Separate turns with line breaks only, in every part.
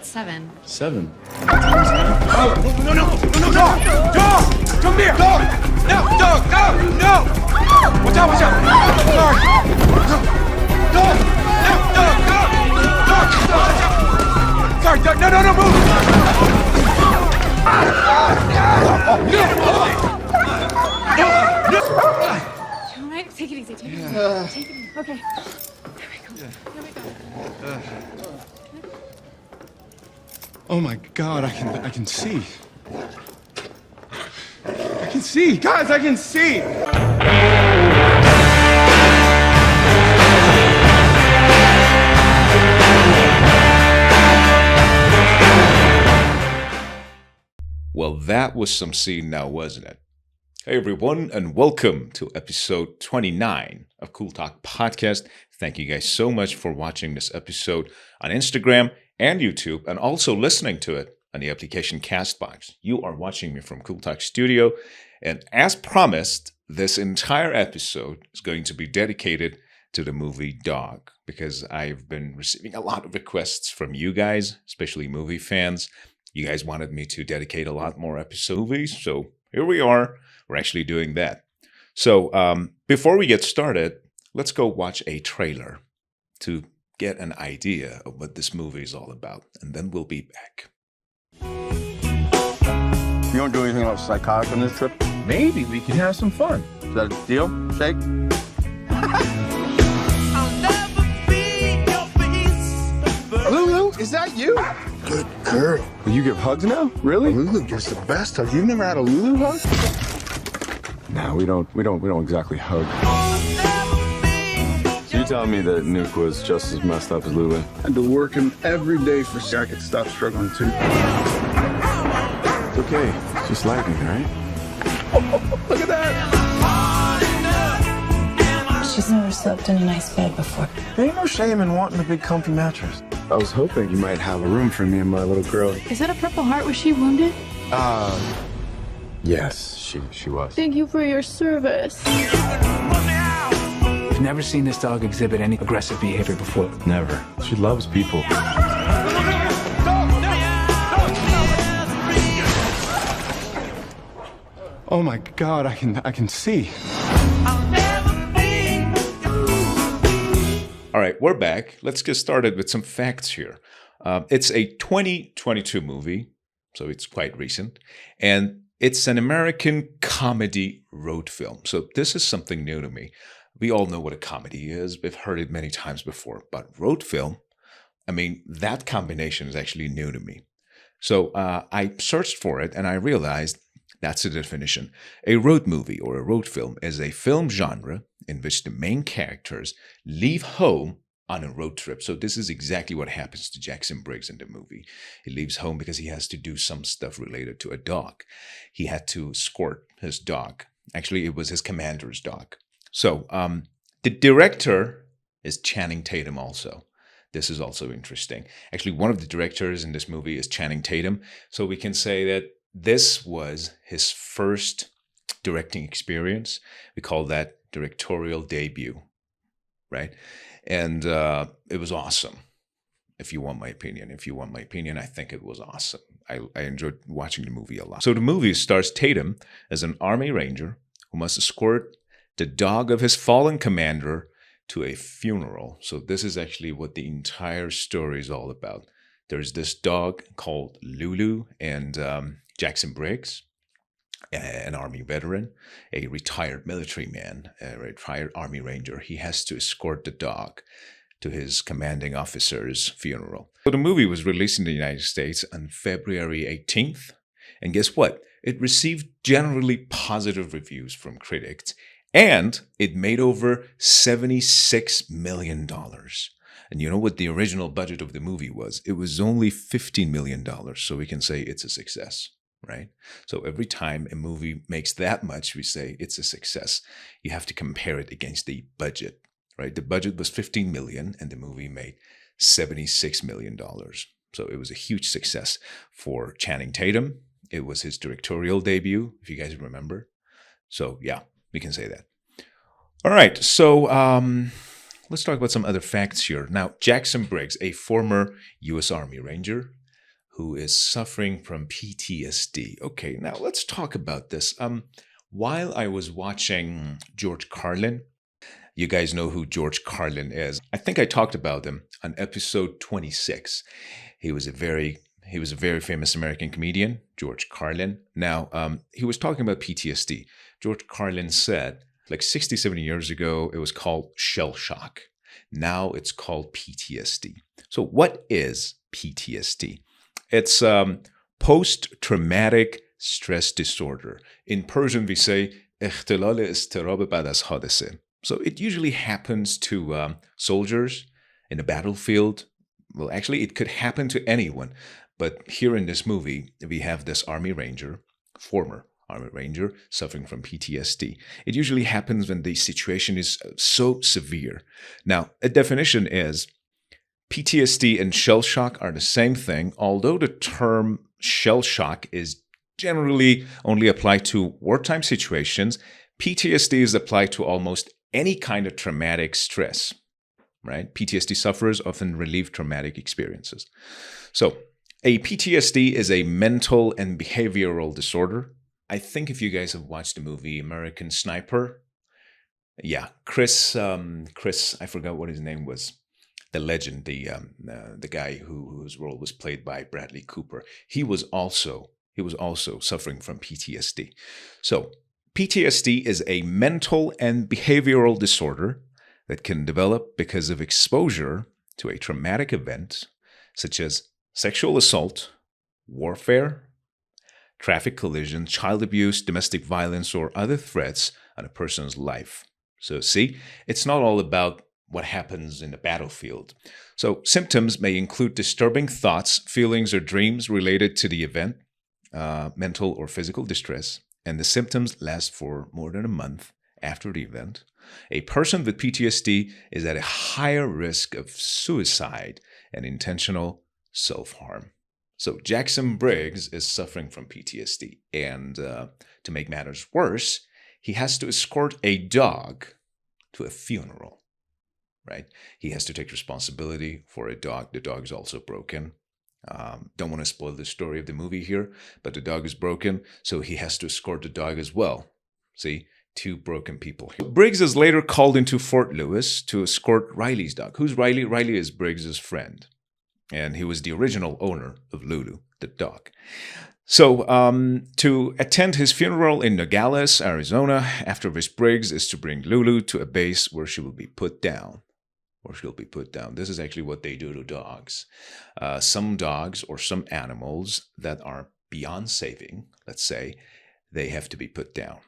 at 7.
7?
Oh, no! Dog! Come here! Dog! No! Dog! No! Watch out! Dog! Dog! No! Dog! Sorry, dog! No! Move!
All right, take it easy. Take it easy. Okay. Here we go.
Oh my God, I can see. I can see, guys, I can see!
Well, that was some scene now, wasn't it? Hey everyone, and welcome to episode 29 of Cooltalk podcast. Thank you guys so much for watching this episode on Instagram and YouTube, and also listening to it on the application Castbox. You are watching me from Cooltalk Studio, and as promised, this entire episode is going to be dedicated to the movie Dog, because I've been receiving a lot of requests from you guys, especially movie fans. You guys wanted me to dedicate a lot more episodes to movies, so here we are. We're actually doing that. So before we get started, let's go watch a trailer to get an idea of what this movie is all about, and then we'll be back.
You don't do anything else psychotic on this trip?
Maybe we can have some fun.
Is that a deal, Shake?
Lulu, is that you?
Good girl.
You give hugs now? Really?
Lulu gives the best hug. You've never had a Lulu hug?
No, we don't exactly hug. So you telling me that Nuke was just as messed up as Lulu?
I had to work him every day for so I could stop struggling too.
It's okay. It's just lightning, right? Look at that!
She's never slept in a nice bed before.
There ain't no shame in wanting a big comfy mattress. I was hoping you might have a room for me and my little girl.
Is that a Purple Heart? Was she wounded?
Yes, she was.
Thank you for your service.
I've never seen this dog exhibit any aggressive behavior before.
Never. She loves people.
Oh my God, I can see.
All right, we're back. Let's get started with some facts here. It's a 2022 movie, so it's quite recent, and it's an American comedy road film. So this is something new to me. We all know what a comedy is. We've heard it many times before, but road film, I mean, that combination is actually new to me. So I searched for it, and I realized that's the definition. A road movie or a road film is a film genre in which the main characters leave home on a road trip. So this is exactly what happens to Jackson Briggs in the movie. He leaves home because he has to do some stuff related to a dog. He had to escort his dog. Actually, it was his commander's dog. So the director is Channing Tatum also. This is also interesting. Actually, one of the directors in this movie is Channing Tatum. So we can say that this was his first directing experience. We call that directorial debut, right? And it was awesome, if you want my opinion. I think it was awesome. I enjoyed watching the movie a lot. So the movie stars Tatum as an Army Ranger who must escort the dog of his fallen commander to a funeral. So this is actually what the entire story is all about. There's this dog called Lulu, and Jackson Briggs, an Army veteran, a retired military man, a retired Army Ranger. He has to escort the dog to his commanding officer's funeral. So the movie was released in the United States on February 18th. And guess what? It received generally positive reviews from critics, and it made over $76 million. And you know what the original budget of the movie was? It was only $15 million. So we can say it's a success, right? So every time a movie makes that much, we say it's a success. You have to compare it against the budget, right? The budget was $15 million and the movie made $76 million. So it was a huge success for Channing Tatum. It was his directorial debut, if you guys remember. So yeah, we can say that. All right, so let's talk about some other facts here. Now, Jackson Briggs, a former U.S. Army Ranger, who is suffering from PTSD. Okay, now let's talk about this. While I was watching George Carlin, you guys know who George Carlin is. I think I talked about him on episode 26. He was a very famous American comedian, George Carlin. Now, he was talking about PTSD. George Carlin said, like 60, 70 years ago, it was called shell shock. Now it's called PTSD. So what is PTSD? It's post-traumatic stress disorder. In Persian, we say اختلال اضطراب بعد از حادثه. So it usually happens to soldiers in a battlefield. Well, actually, it could happen to anyone. But here in this movie, we have this Army Ranger, former Army Ranger, suffering from PTSD. It usually happens when the situation is so severe. Now, a definition is PTSD and shell shock are the same thing, although the term shell shock is generally only applied to wartime situations. PTSD is applied to almost any kind of traumatic stress, right? PTSD sufferers often relieve traumatic experiences. So, a PTSD is a mental and behavioral disorder. I think if you guys have watched the movie American Sniper, yeah, Chris, I forgot what his name was. The legend, the guy whose role was played by Bradley Cooper. He was also suffering from PTSD. So, PTSD is a mental and behavioral disorder that can develop because of exposure to a traumatic event, such as sexual assault, warfare, traffic collision, child abuse, domestic violence, or other threats on a person's life. So see, it's not all about what happens in the battlefield. So symptoms may include disturbing thoughts, feelings, or dreams related to the event, mental or physical distress, and the symptoms last for more than a month after the event. A person with PTSD is at a higher risk of suicide and intentional self-harm. So Jackson Briggs is suffering from PTSD, and to make matters worse, he has to escort a dog to a funeral, right? He has to take responsibility for a dog. The dog is also broken. Don't want to spoil the story of the movie here, but the dog is broken, so he has to escort the dog as well. See, two broken people here. Briggs is later called into Fort Lewis to escort Riley's dog. Who's Riley? Riley is Briggs's friend, and he was the original owner of Lulu, the dog. So to attend his funeral in Nogales, Arizona, after which Briggs is to bring Lulu to a base where she will be put down. This is actually what they do to dogs. Some dogs or some animals that are beyond saving, let's say, they have to be put down.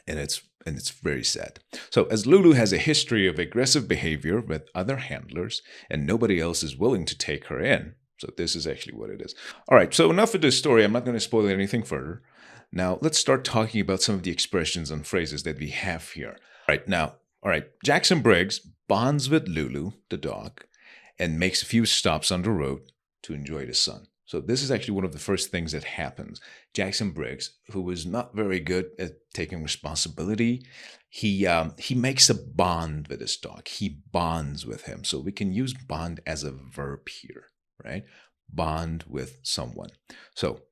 And it's very sad. So as Lulu has a history of aggressive behavior with other handlers and nobody else is willing to take her in. So this is actually what it is. All right, so enough of this story. I'm not going to spoil anything further. Now let's start talking about some of the expressions and phrases that we have here. All right, Jackson Briggs bonds with Lulu, the dog, and makes a few stops on the road to enjoy the sun. So this is actually one of the first things that happens. Jackson Briggs, who was not very good at taking responsibility, he makes a bond with his dog. He bonds with him. So we can use bond as a verb here, right? Bond with someone. So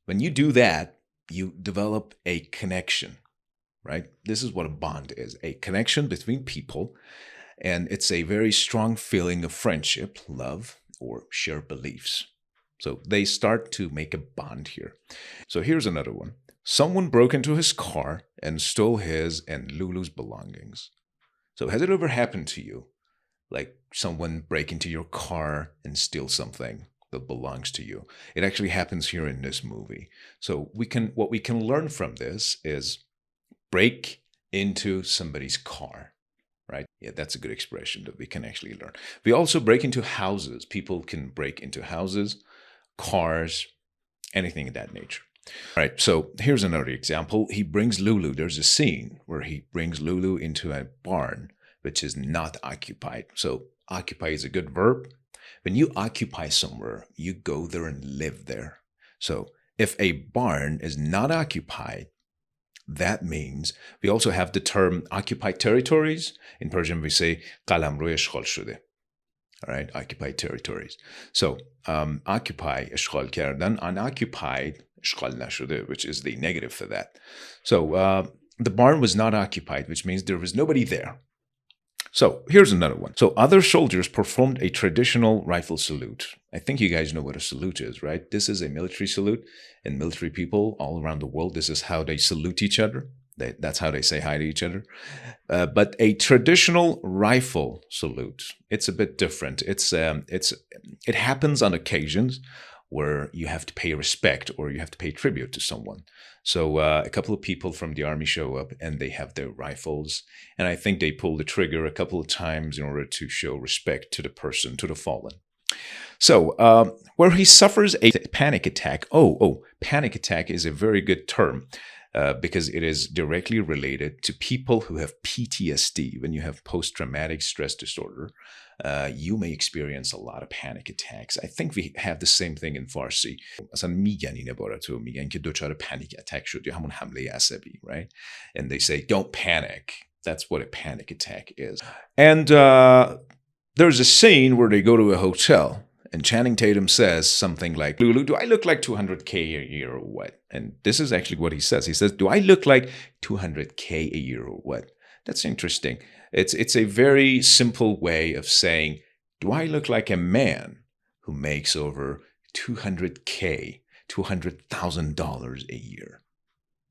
when you do that, you develop a connection, right? This is what a bond is, a connection between people. And it's a very strong feeling of friendship, love, or shared beliefs. So they start to make a bond here. So here's another one. Someone broke into his car and stole his and Lulu's belongings. So has it ever happened to you? Like someone break into your car and steal something that belongs to you. It actually happens here in this movie. So what we can learn from this is break into somebody's car. Right? Yeah, that's a good expression that we can actually learn. We also break into houses. People can break into houses, cars, anything of that nature. All right, so here's another example. He brings Lulu. There's a scene where he brings Lulu into a barn, which is not occupied. So occupy is a good verb. When you occupy somewhere, you go there and live there. So if a barn is not occupied, that means we also have the term occupied territories. In Persian, we say قلمرو اشغال شده. All right, occupied territories. So, occupy, اشغال کردن, unoccupied, اشغال نشده, which is the negative for that. So, the barn was not occupied, which means there was nobody there. So, here's another one. So, other soldiers performed a traditional rifle salute. I think you guys know what a salute is, right? This is a military salute, and military people all around the world, this is how they salute each other. That's how they say hi to each other. But a traditional rifle salute, it's a bit different. It happens on occasions where you have to pay respect or you have to pay tribute to someone. So a couple of people from the army show up and they have their rifles. And I think they pull the trigger a couple of times in order to show respect to the person, to the fallen. So where he suffers a panic attack. Panic attack is a very good term. Because it is directly related to people who have PTSD. When you have post-traumatic stress disorder, you may experience a lot of panic attacks. I think we have the same thing in Farsi. اصلا میگن این عبارت رو میگن که دچار panic attack شد یا همون حمله عصبی, right? And they say, don't panic. That's what a panic attack is. And there's a scene where they go to a hotel. And Channing Tatum says something like, Lulu, do I look like 200K a year or what? And this is actually what he says. He says, do I look like 200K a year or what? That's interesting. It's a very simple way of saying, do I look like a man who makes over 200K, $200,000 a year?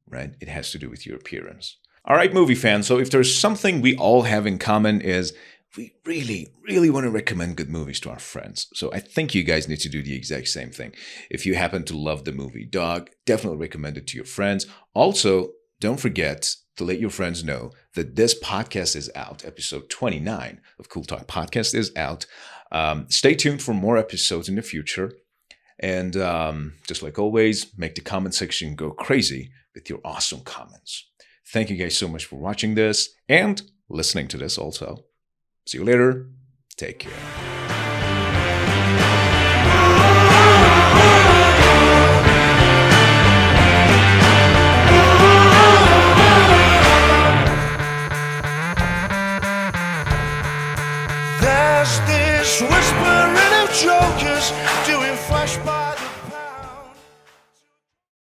Right? It has to do with your appearance. All right, movie fans. So if there's something we all have in common is we really, really want to recommend good movies to our friends. So I think you guys need to do the exact same thing. If you happen to love the movie Dog, definitely recommend it to your friends. Also, don't forget to let your friends know that this podcast is out. Episode 29 of Cooltalk Podcast is out. Stay tuned for more episodes in the future. And just like always, make the comment section go crazy with your awesome comments. Thank you guys so much for watching this and listening to this also. See you later. Take care.
There's this whispering of jokers doing flashbacks.